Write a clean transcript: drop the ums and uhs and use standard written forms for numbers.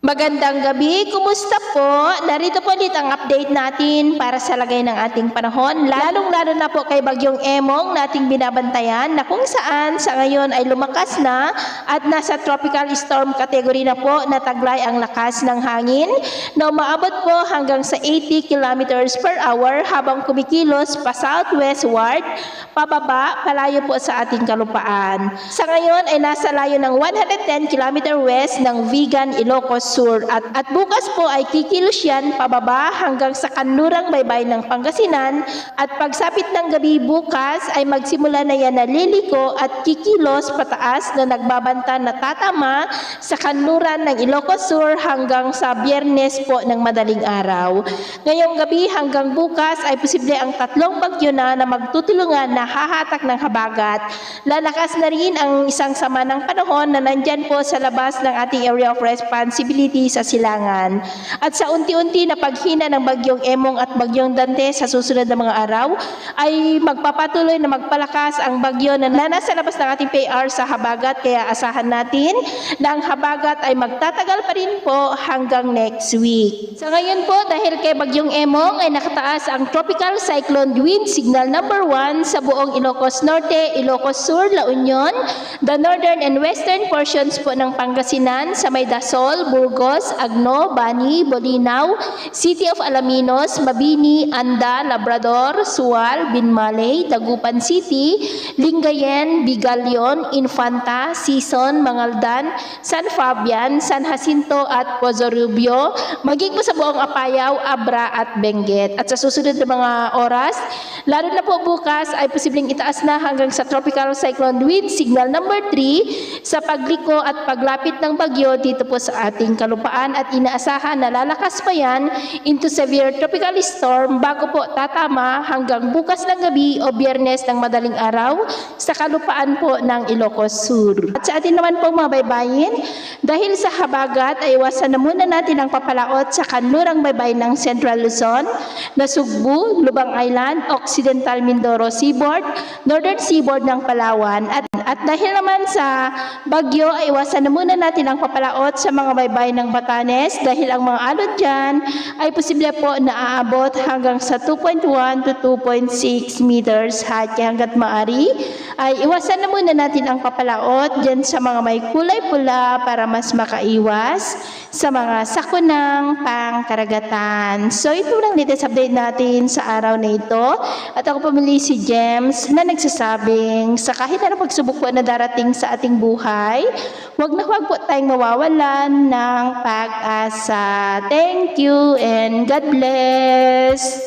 Magandang gabi, kumusta po? Narito po ulit ang update natin para sa lagay ng ating panahon, lalong-lalo na po kay Bagyong Emong nating binabantayan na kung saan sa ngayon ay lumakas na at nasa tropical storm category na po na taglay ang lakas ng hangin na umaabot po hanggang sa 80 kilometers per hour habang kumikilos pa southwestward, pababa, palayo po sa ating kalupaan. Sa ngayon ay nasa layo ng 110 km west ng Vigan, Ilocos Sur at bukas po ay kikilos yan pababa hanggang sa kanlurang baybay ng Pangasinan at pagsapit ng gabi bukas ay magsimula na yan na liliko at kikilos pataas na nagbabanta na tatama sa kanluran ng Ilocos Sur hanggang sa Biyernes po ng madaling araw. Ngayong gabi hanggang bukas ay posible ang tatlong bagyo na magtutulungan na hahatak ng habagat. Lalakas na rin ang isang sama ng panahon na nandyan po sa labas ng ating area of responsibility sa silangan. At sa unti-unti na paghina ng Bagyong Emong at Bagyong Dante sa susunod na mga araw ay magpapatuloy na magpalakas ang bagyo na nasa labas ng ating PAR sa habagat, kaya asahan natin na ang habagat ay magtatagal pa rin po hanggang next week. Sa ngayon po dahil kay Bagyong Emong ay nakataas ang Tropical Cyclone Wind Signal number 1 sa buong Ilocos Norte, Ilocos Sur, La Union, the northern and western portions po ng Pangasinan sa may Dasol, Burgos, Agno, Bani, Bolinao, City of Alaminos, Mabini, Anda, Labrador, Sual, Binmaley, Dagupan City, Lingayen, Bigalion, Infanta, Sison, Mangaldan, San Fabian, San Jacinto at Pozorubio, maging po sa buong Apayao, Abra at Benguet. At sa susunod na mga oras, lalo na po bukas ay posibleng itaas na hanggang sa Tropical Cyclone Wind Signal number 3 sa pagliko at paglapit ng bagyo dito po sa ating kalupaan at inaasahan na lalakas pa yan into severe tropical storm bago po tatama hanggang bukas ng gabi o Biyernes ng madaling araw sa kalupaan po ng Ilocos Sur. At sa atin naman po mga baybayin, dahil sa habagat ay iwasan na muna natin ang papalaot sa kanlurang baybay ng Central Luzon, Nasugbu, Lubang Island, Occidental Mindoro Seaboard, Northern Seaboard ng Palawan at dahil naman sa bagyo ay iwasan na muna natin ang papalaot sa mga baybay ng Batanes dahil ang mga alon dyan ay posible po na aabot hanggang sa 2.1 to 2.6 meters high. Kaya hanggat maari ay iwasan na muna natin ang papalaot dyan sa mga may kulay pula para mas makaiwas sa mga sakunang pangkaragatan. So ito lang latest update natin sa araw na ito at ako pumili si James na nagsasabing sa kahit na pagsubok po na darating sa ating buhay, huwag po tayong mawawalan ng pag-asa. Thank you and God bless!